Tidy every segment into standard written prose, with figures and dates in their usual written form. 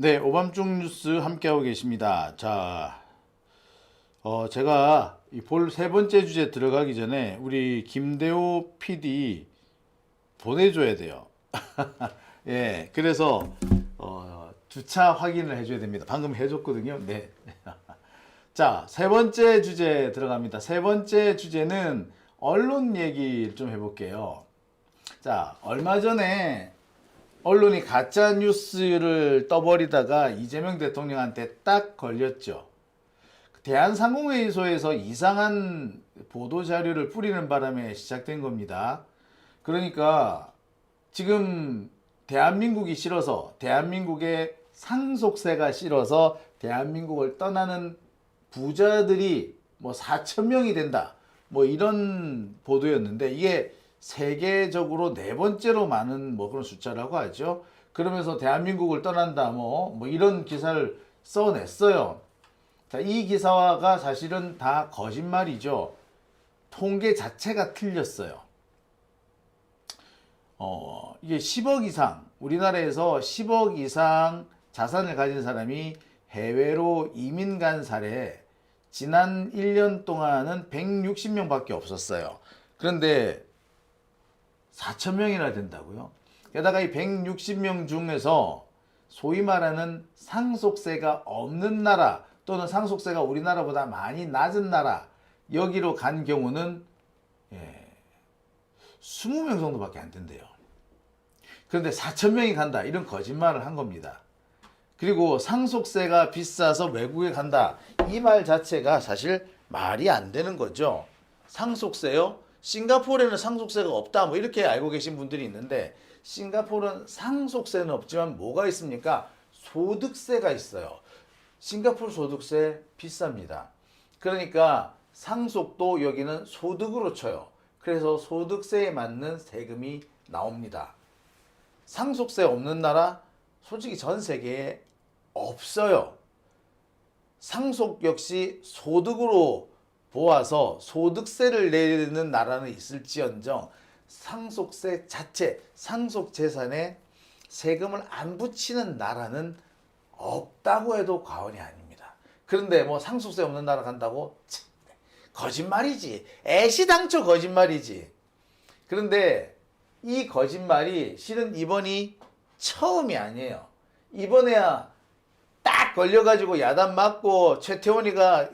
네, 오밤중 뉴스 함께하고 계십니다. 제가 이 볼 세 번째 주제 들어가기 전에 우리 김대호 PD 보내줘야 돼요. 예, 그래서 주차 확인을 해줘야 됩니다. 방금 해줬거든요. 네. 자, 세 번째 주제 들어갑니다. 세 번째 주제는 언론 얘기 좀 해볼게요. 자, 얼마 전에 언론이 가짜 뉴스를 떠버리다가 이재명 대통령한테 딱 걸렸죠. 대한상공회의소에서 이상한 보도 자료를 뿌리는 바람에 시작된 겁니다. 그러니까 지금 대한민국이 싫어서, 대한민국의 상속세가 싫어서 대한민국을 떠나는 부자들이 뭐 4천 명이 된다, 뭐 이런 보도였는데, 이게 세계적으로 네 번째로 많은 뭐 그런 숫자라고 하죠. 그러면서 대한민국을 떠난다, 뭐 이런 기사를 써냈어요. 자, 이 기사가 사실은 다 거짓말이죠. 통계 자체가 틀렸어요. 이게 10억 이상, 우리나라에서 10억 이상 자산을 가진 사람이 해외로 이민 간 사례, 지난 1년 동안은 160명밖에 없었어요. 그런데 4천 명이나 된다고요? 게다가 이 160명 중에서 소위 말하는 상속세가 없는 나라, 또는 상속세가 우리나라보다 많이 낮은 나라, 여기로 간 경우는 20명 정도밖에 안 된대요. 그런데 4천 명이 간다, 이런 거짓말을 한 겁니다. 그리고 상속세가 비싸서 외국에 간다, 이 말 자체가 사실 말이 안 되는 거죠. 상속세요? 싱가포르에는 상속세가 없다, 뭐 이렇게 알고 계신 분들이 있는데, 싱가포르는 상속세는 없지만 뭐가 있습니까? 소득세가 있어요. 싱가포르 소득세 비쌉니다. 그러니까 상속도 여기는 소득으로 쳐요. 그래서 소득세에 맞는 세금이 나옵니다. 상속세 없는 나라 솔직히 전 세계에 없어요. 상속 역시 소득으로 보아서 소득세를 내는 나라는 있을지언정 상속세 자체, 상속재산에 세금을 안 붙이는 나라는 없다고 해도 과언이 아닙니다. 그런데 뭐 상속세 없는 나라 간다고? 참, 거짓말이지. 애시당초 거짓말이지. 그런데 이 거짓말이 실은 이번이 처음이 아니에요. 이번에야 딱 걸려가지고 야단 맞고 최태원이가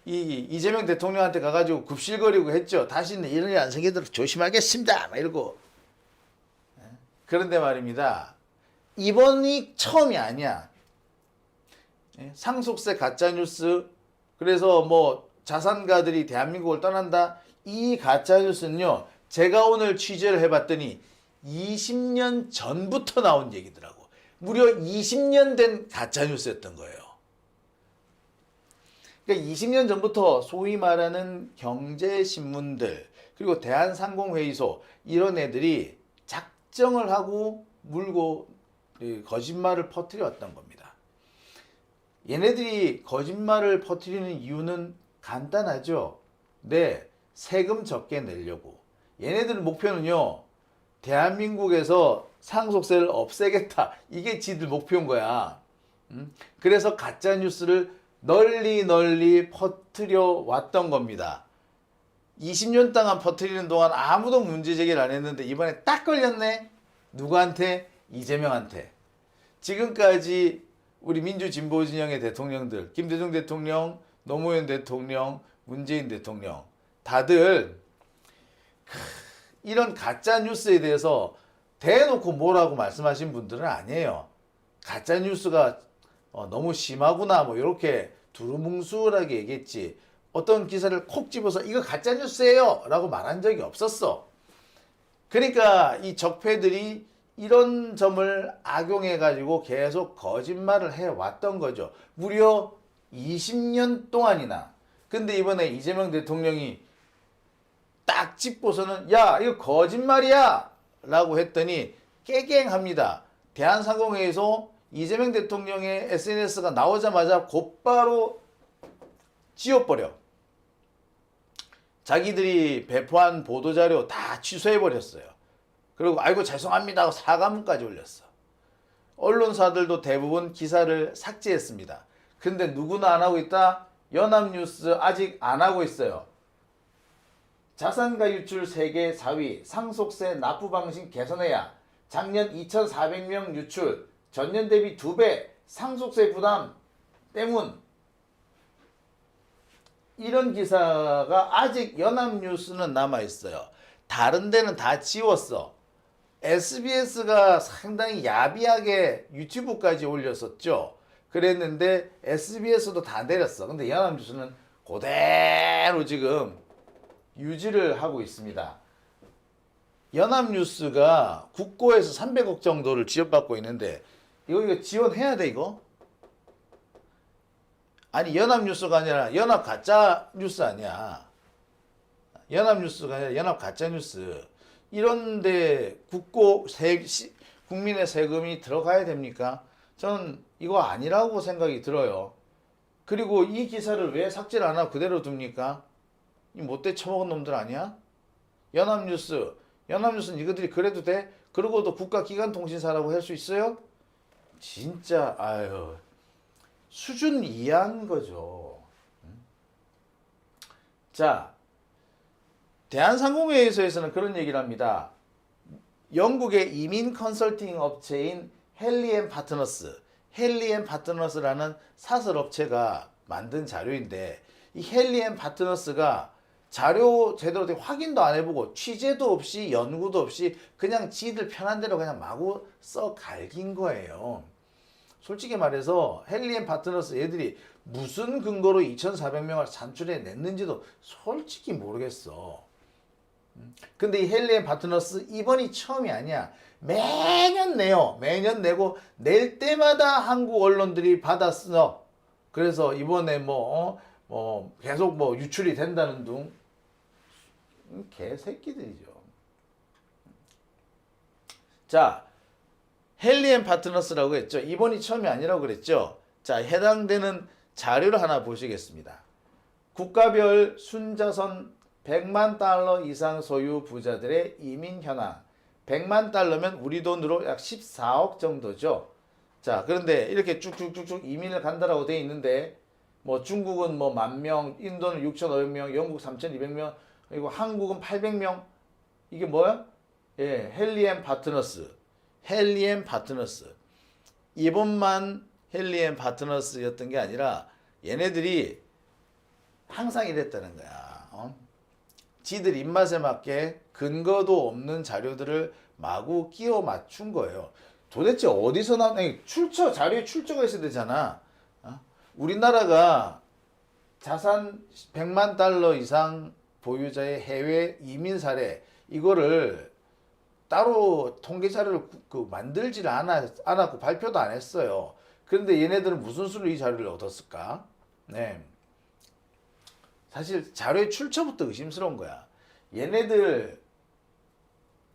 이재명 대통령한테 가가지고 굽실거리고 했죠. 다시는 이런 일 안 생기도록 조심하겠습니다, 막 이러고. 그런데 말입니다, 이번이 처음이 아니야. 상속세 가짜뉴스, 그래서 뭐 자산가들이 대한민국을 떠난다, 이 가짜뉴스는요, 제가 오늘 취재를 해봤더니 20년 전부터 나온 얘기더라고. 무려 20년 된 가짜뉴스였던 거예요. 그러니까 20년 전부터 소위 말하는 경제신문들, 그리고 대한상공회의소, 이런 애들이 작정을 하고 물고 거짓말을 퍼뜨려 왔던 겁니다. 얘네들이 거짓말을 퍼뜨리는 이유는 간단하죠. 네, 세금 적게 내려고. 얘네들 목표는요, 대한민국에서 상속세를 없애겠다, 이게 지들 목표인 거야. 그래서 가짜뉴스를 널리 퍼뜨려 왔던 겁니다. 20년 동안 퍼뜨리는 동안 아무도 문제 제기를 안 했는데 이번에 딱 걸렸네. 누구한테? 이재명한테. 지금까지 우리 민주진보 진영의 대통령들, 김대중 대통령, 노무현 대통령, 문재인 대통령, 다들 이런 가짜 뉴스에 대해서 대놓고 뭐라고 말씀하신 분들은 아니에요. 가짜 뉴스가 너무 심하구나, 뭐 이렇게 두루뭉술하게 얘기했지, 어떤 기사를 콕 집어서 이거 가짜 뉴스예요 라고 말한 적이 없었어. 그러니까 이 적폐들이 이런 점을 악용해 가지고 계속 거짓말을 해왔던 거죠. 무려 20년 동안이나. 근데 이번에 이재명 대통령이 딱 짚고서는 야, 이거 거짓말이야 라고 했더니 깨갱합니다. 대한상공회의소 이재명 대통령의 SNS가 나오자마자 곧바로 지워버려. 자기들이 배포한 보도자료 다 취소해버렸어요. 그리고 아이고 죄송합니다 하고 사과문까지 올렸어. 언론사들도 대부분 기사를 삭제했습니다. 근데 누구나 안 하고 있다? 연합뉴스 아직 안 하고 있어요. 자산가 유출 세계 4위, 상속세 납부 방식 개선해야. 작년 2,400명 유출, 전년 대비 2배, 상속세 부담 때문. 이런 기사가 아직 연합뉴스는 남아있어요. 다른 데는 다 지웠어. SBS가 상당히 야비하게 유튜브까지 올렸었죠. 그랬는데 SBS도 다 내렸어. 근데 연합뉴스는 그대로 지금 유지를 하고 있습니다. 연합뉴스가 국고에서 300억 정도를 지원받고 있는데 이거 지원해야 돼 이거? 아니 연합뉴스가 아니라 연합가짜뉴스 아니야. 연합뉴스가 아니라 연합가짜뉴스. 이런데 국민의 세금이 들어가야 됩니까? 저는 이거 아니라고 생각이 들어요. 그리고 이 기사를 왜 삭제를 안 하고 그대로 둡니까? 이 못돼 처먹은 놈들 아니야? 연합뉴스는 이것들이 그래도 돼? 그러고도 국가기관통신사라고 할 수 있어요? 진짜 아유 수준 이하인 거죠. 자, 대한상공회의소에서는 그런 얘기를 합니다. 영국의 이민 컨설팅 업체인 헨리앤파트너스라는 사설 업체가 만든 자료인데 이 헨리앤파트너스가 자료 제대로 확인도 안 해보고 취재도 없이 연구도 없이 그냥 지들 편한 대로 그냥 마구 써 갈긴 거예요. 솔직히 말해서 헨리앤파트너스 얘들이 무슨 근거로 2,400명을 산출해 냈는지도 솔직히 모르겠어. 근데 이 헨리앤파트너스 이번이 처음이 아니야. 매년 내요. 매년 내고 낼 때마다 한국 언론들이 받아 써. 그래서 이번에 계속 유출이 된다는 둥 개새끼들이죠. 자, 헨리앤파트너스라고 했죠. 이번이 처음이 아니라고 그랬죠. 자, 해당되는 자료를 하나 보시겠습니다. 국가별 순자선 100만 달러 이상 소유 부자들의 이민 현황. 100만 달러면 우리 돈으로 약 14억 정도죠. 자, 그런데 이렇게 쭉쭉쭉쭉 이민을 간다라고 돼 있는데 중국은 10,000명, 인도는 6,500명, 영국 3,200명, 그리고 한국은 800명. 이게 뭐야? 예, 헨리앤파트너스. 이번만 헨리앤파트너스였던 게 아니라 얘네들이 항상 이랬다는 거야. 지들 입맛에 맞게 근거도 없는 자료들을 마구 끼워 맞춘 거예요. 도대체 어디서 나온 자료에 출처가 있어야 되잖아. 우리나라가 자산 100만 달러 이상 보유자의 해외 이민 사례 이거를 따로 통계 자료를 만들지를 않았고 발표도 안 했어요. 그런데 얘네들은 무슨 수로 이 자료를 얻었을까? 네. 사실 자료의 출처부터 의심스러운 거야. 얘네들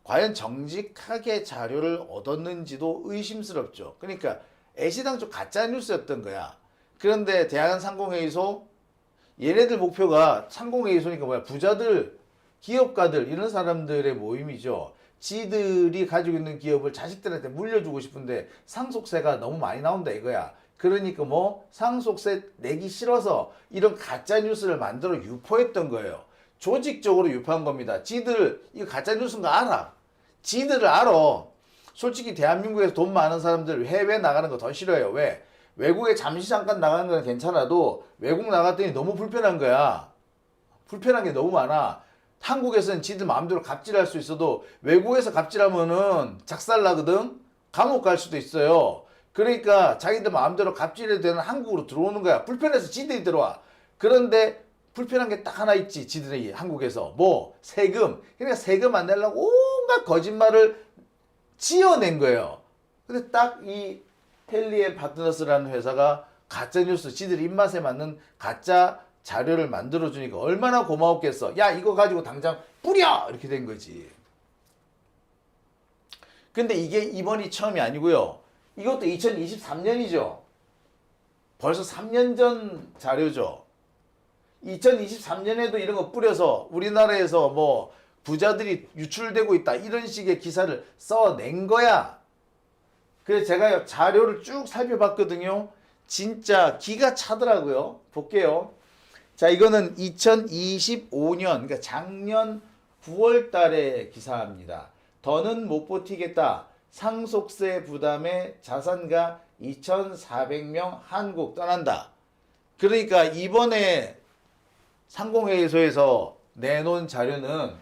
과연 정직하게 자료를 얻었는지도 의심스럽죠. 그러니까 애시당초 가짜 뉴스였던 거야. 그런데 대한상공회의소 얘네들 목표가 상공회의소니까 뭐야? 부자들, 기업가들 이런 사람들의 모임이죠. 지들이 가지고 있는 기업을 자식들한테 물려주고 싶은데 상속세가 너무 많이 나온다 이거야. 그러니까 상속세 내기 싫어서 이런 가짜 뉴스를 만들어 유포했던 거예요. 조직적으로 유포한 겁니다. 지들 이거 가짜 뉴스인 거 알아. 지들을 알아. 솔직히 대한민국에서 돈 많은 사람들 해외 나가는 거 더 싫어해요. 왜? 외국에 잠시 잠깐 나가는 건 괜찮아도 외국 나갔더니 너무 불편한 거야. 불편한 게 너무 많아. 한국에서는 지들 마음대로 갑질할 수 있어도 외국에서 갑질하면은 작살나거든. 감옥 갈 수도 있어요. 그러니까 자기들 마음대로 갑질해도 되는 한국으로 들어오는 거야. 불편해서 지들이 들어와. 그런데 불편한 게 딱 하나 있지. 지들이 한국에서 세금. 그러니까 세금 안 내려고 온갖 거짓말을 지어낸 거예요. 근데 딱 이 헨리앤파트너스라는 회사가 가짜뉴스 지들 입맛에 맞는 가짜 자료를 만들어주니까 얼마나 고마웠겠어. 야 이거 가지고 당장 뿌려! 이렇게 된 거지. 근데 이게 이번이 처음이 아니고요. 이것도 2023년이죠. 벌써 3년 전 자료죠. 2023년에도 이런 거 뿌려서 우리나라에서 부자들이 유출되고 있다 이런 식의 기사를 써낸 거야. 그래서 제가 자료를 쭉 살펴봤거든요. 진짜 기가 차더라고요. 볼게요. 자, 이거는 2025년, 그러니까 작년 9월 달의 기사입니다. 더는 못 버티겠다. 상속세 부담에 자산가 2,400명 한국 떠난다. 그러니까 이번에 상공회의소에서 내놓은 자료는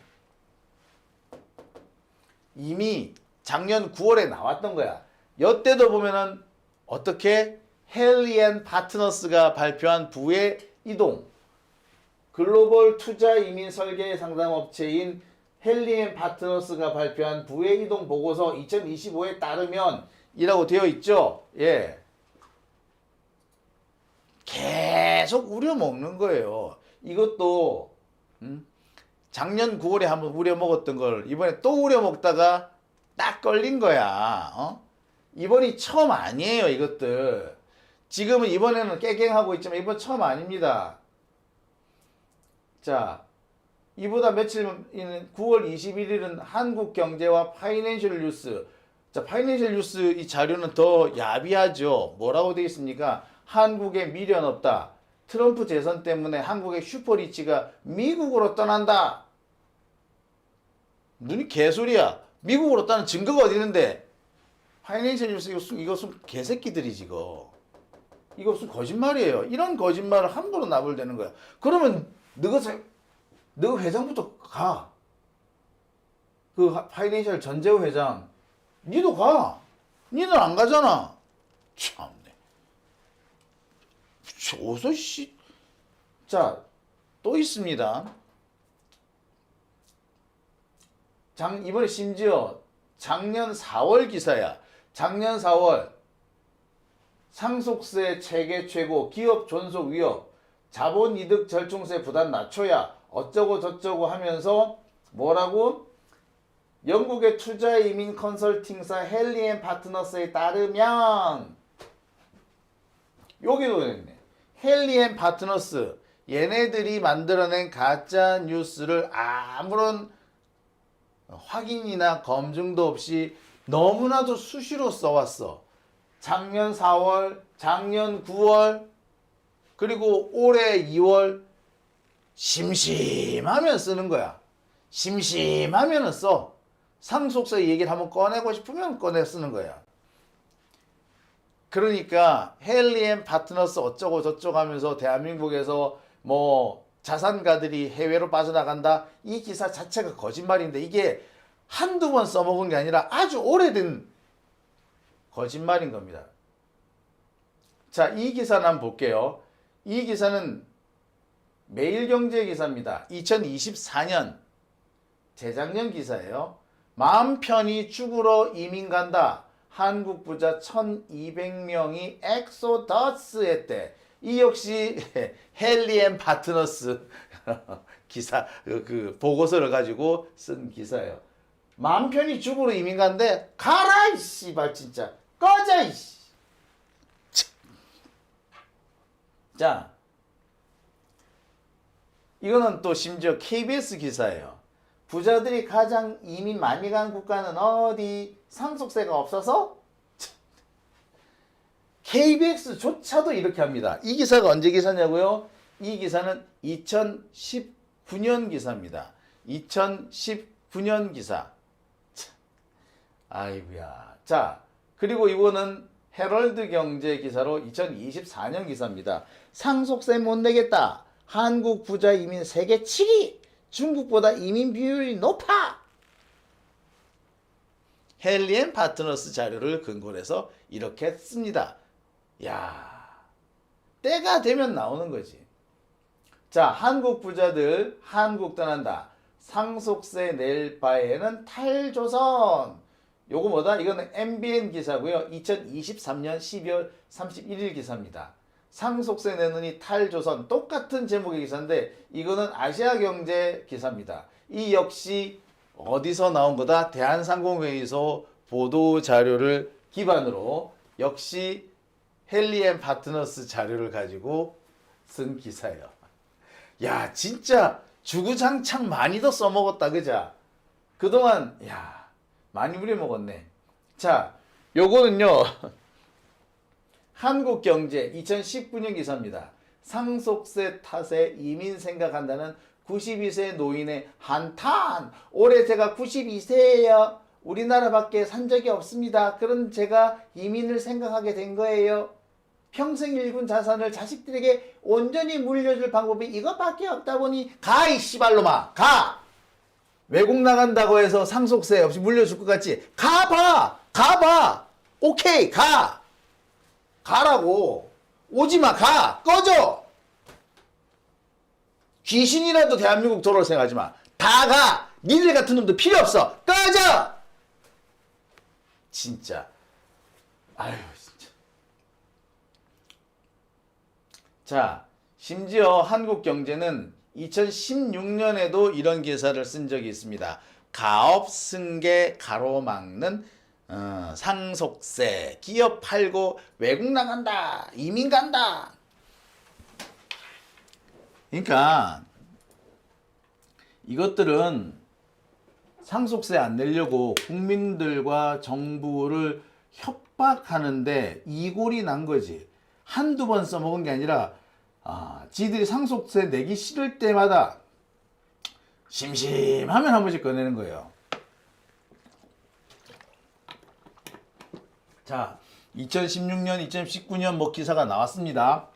이미 작년 9월에 나왔던 거야. 이때도 보면은 어떻게 헨리 & 파트너스가 발표한 부의 이동, 글로벌 투자 이민 설계 상담 업체인 헨리 & 파트너스가 발표한 부의 이동 보고서 2025에 따르면 이라고 되어 있죠. 예. 계속 우려먹는 거예요. 이것도 작년 9월에 한번 우려먹었던 걸 이번에 또 우려먹다가 딱 걸린 거야. 이번이 처음 아니에요. 이것들 지금은 이번에는 깨갱하고 있지만 이번 처음 아닙니다. 자, 이보다 며칠 9월 21일은 한국경제와 파이낸셜 뉴스. 자, 파이낸셜 뉴스 이 자료는 더 야비하죠. 뭐라고 되어 있습니까? 한국에 미련 없다. 트럼프 재선 때문에 한국의 슈퍼리치가 미국으로 떠난다. 눈이 개소리야. 미국으로 떠나는 증거가 어디 있는데? 파이낸셜 뉴스 이거 무슨 개새끼들이지 이거. 이거 무슨 거짓말이에요. 이런 거짓말을 함부로 나불대는 거야. 그러면 너가 회장부터 가. 그 파이낸셜 전재호 회장. 니도 가. 니는 안 가잖아. 참네. 어서 씨. 자, 또 있습니다. 이번에 심지어 작년 4월 기사야. 작년 4월 상속세 체계 최고, 기업 존속 위협, 자본이득 절충세 부담 낮춰야 어쩌고 저쩌고 하면서 뭐라고? 영국의 투자 이민 컨설팅사 헨리 & 파트너스에 따르면 여기도 있네. 헨리 & 파트너스 얘네들이 만들어낸 가짜 뉴스를 아무런 확인이나 검증도 없이 너무나도 수시로 써왔어. 작년 4월, 작년 9월, 그리고 올해 2월 심심하면 쓰는 거야. 심심하면은 써. 상속세 얘기를 한번 꺼내고 싶으면 꺼내 쓰는 거야. 그러니까 헨리 & 파트너스 어쩌고 저쩌고 하면서 대한민국에서 뭐 자산가들이 해외로 빠져나간다. 이 기사 자체가 거짓말인데 이게 한두 번 써먹은 게 아니라 아주 오래된 거짓말인 겁니다. 자, 이 기사는 한번 볼게요. 이 기사는 매일경제 기사입니다. 2024년 재작년 기사예요. 마음 편히 죽으러 이민 간다. 한국 부자 1200명이 엑소더스 했대. 이 역시 헨리 & 파트너스 기사 그 보고서를 가지고 쓴 기사예요. 마음 편히 죽으러 이민 간대. 가라 이 씨발 진짜. 꺼져 이씨. 자, 이거는 또 심지어 KBS 기사예요. 부자들이 가장 이민 많이 간 국가는 어디? 상속세가 없어서? KBS조차도 이렇게 합니다. 이 기사가 언제 기사냐고요? 이 기사는 2019년 기사입니다. 2019년 기사. 아이고야. 자, 그리고 이거는 헤럴드 경제 기사로 2024년 기사입니다. 상속세 못 내겠다. 한국 부자 이민 세계 7위. 중국보다 이민 비율이 높아. 헨리 & 파트너스 자료를 근거로 해서 이렇게 씁니다. 야, 때가 되면 나오는 거지. 자, 한국 부자들 한국 떠난다. 상속세 낼 바에는 탈조선. 요거 뭐다? 이거는 MBN 기사고요. 2023년 12월 31일 기사입니다. 상속세 내느니 탈조선. 똑같은 제목의 기사인데 이거는 아시아경제 기사입니다. 이 역시 어디서 나온 거다? 대한상공회의소 보도자료를 기반으로 역시 헨리 & 파트너스 자료를 가지고 쓴 기사예요. 야, 진짜 주구장창 많이 더 써먹었다, 그자? 그동안 야 많이 우려먹었네. 자, 요거는요. 한국경제 2019년 기사입니다. 상속세 탓에 이민 생각한다는 92세 노인의 한탄. 올해 제가 92세예요. 우리나라밖에 산 적이 없습니다. 그런 제가 이민을 생각하게 된 거예요. 평생 일군 자산을 자식들에게 온전히 물려줄 방법이 이것밖에 없다 보니 가 이 씨발놈아 가! 외국 나간다고 해서 상속세 없이 물려줄 것 같지? 가봐! 가봐! 오케이 가! 가라고. 오지마 가! 꺼져! 귀신이라도 대한민국 돌아올 생각하지마. 다 가! 니들 같은 놈도 필요 없어! 꺼져! 진짜 아유 진짜. 자, 심지어 한국경제는 2016년에도 이런 기사를 쓴 적이 있습니다. 가업 승계 가로막는 상속세, 기업 팔고 외국 나간다, 이민 간다. 그러니까 이것들은 상속세 안 내려고 국민들과 정부를 협박하는데 이골이 난 거지. 한두 번 써먹은 게 아니라 지들이 상속세 내기 싫을 때마다 심심하면 한 번씩 꺼내는 거예요. 자, 2016년, 2019년 뭐 기사가 나왔습니다.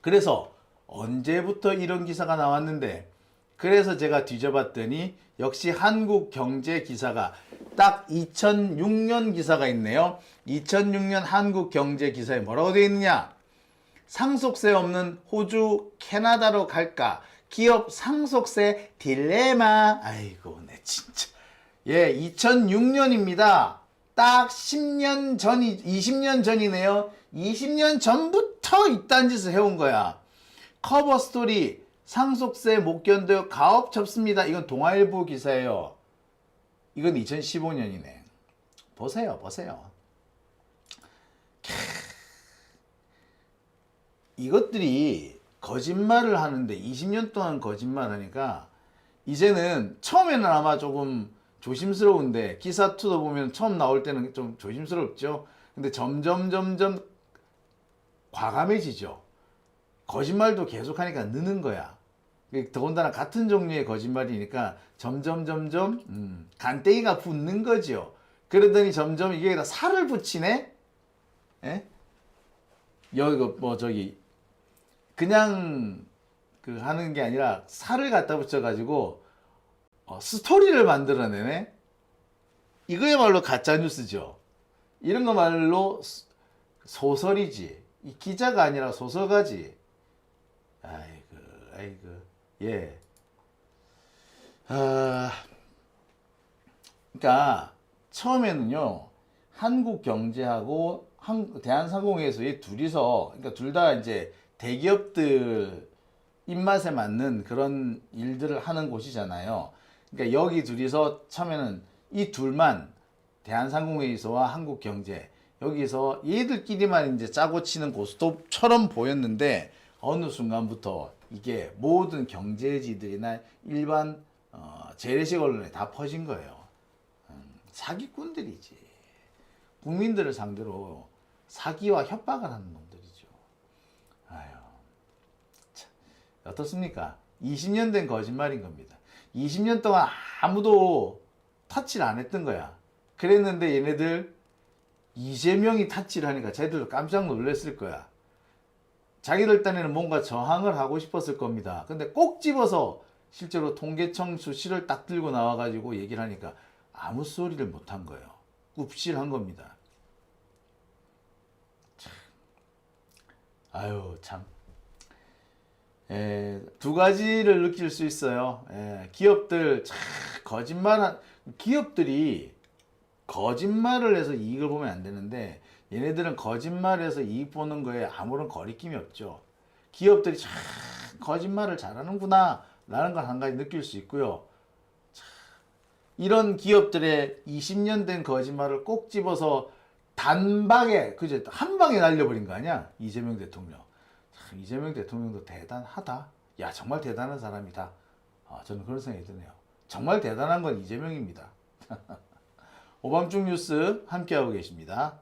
그래서 언제부터 이런 기사가 나왔는데, 그래서 제가 뒤져봤더니 역시 한국경제 기사가 딱 2006년 기사가 있네요. 2006년 한국경제 기사에 뭐라고 되어 있느냐? 상속세 없는 호주, 캐나다로 갈까? 기업 상속세 딜레마. 아이고, 내 진짜. 예, 2006년입니다. 딱 10년 전이, 20년 전이네요. 20년 전부터 이딴 짓을 해온 거야. 커버 스토리, 상속세 못 견뎌 가업 접습니다. 이건 동아일보 기사예요. 이건 2015년이네. 보세요, 보세요. 이것들이 거짓말을 하는데 20년 동안 거짓말 하니까 이제는 처음에는 아마 조금 조심스러운데 기사 투도 보면 처음 나올 때는 좀 조심스럽죠. 근데 점점 과감해지죠. 거짓말도 계속하니까 느는 거야. 더군다나 같은 종류의 거짓말이니까 점점 간땡이가 붙는 거죠. 그러더니 점점 이게 다 살을 붙이네. 예? 여기 뭐 저기 그냥 그 하는 게 아니라 살을 갖다 붙여가지고 스토리를 만들어내네. 이거야말로 가짜 뉴스죠. 이런 거 말로 소설이지. 이 기자가 아니라 소설가지. 아이고, 예. 그러니까 처음에는요, 한국경제하고 대한상공회에서 둘이서, 그러니까 둘 다 이제 대기업들 입맛에 맞는 그런 일들을 하는 곳이잖아요. 그러니까 여기 둘이서 처음에는 이 둘만, 대한상공회의소와 한국경제, 여기서 얘들끼리만 이제 짜고 치는 고스톱처럼 보였는데 어느 순간부터 이게 모든 경제지들이나 일반 재래식 언론에 다 퍼진 거예요. 사기꾼들이지. 국민들을 상대로 사기와 협박을 하는 놈들이죠. 아유, 참, 어떻습니까? 20년 된 거짓말인 겁니다. 20년 동안 아무도 터치를 안 했던 거야. 그랬는데 얘네들 이재명이 터치를 하니까 쟤들도 깜짝 놀랐을 거야. 자기들 딴에는 뭔가 저항을 하고 싶었을 겁니다. 근데 꼭 집어서 실제로 통계청 수치를 딱 들고 나와가지고 얘기를 하니까 아무 소리를 못한 거예요. 굽실한 겁니다. 참. 아유 참. 두 가지를 느낄 수 있어요. 기업들 참 기업들이 거짓말을 해서 이익을 보면 안 되는데 얘네들은 거짓말해서 이익 보는 거에 아무런 거리낌이 없죠. 기업들이 참 거짓말을 잘하는구나 라는 걸 한 가지 느낄 수 있고요. 참, 이런 기업들의 20년 된 거짓말을 꼭 집어서 단박에 그제 한 방에 날려버린 거 아니야? 이재명 대통령. 참, 이재명 대통령도 대단하다. 야 정말 대단한 사람이다. 저는 그런 생각이 드네요. 정말 대단한 건 이재명입니다. 오밤중 뉴스 함께하고 계십니다.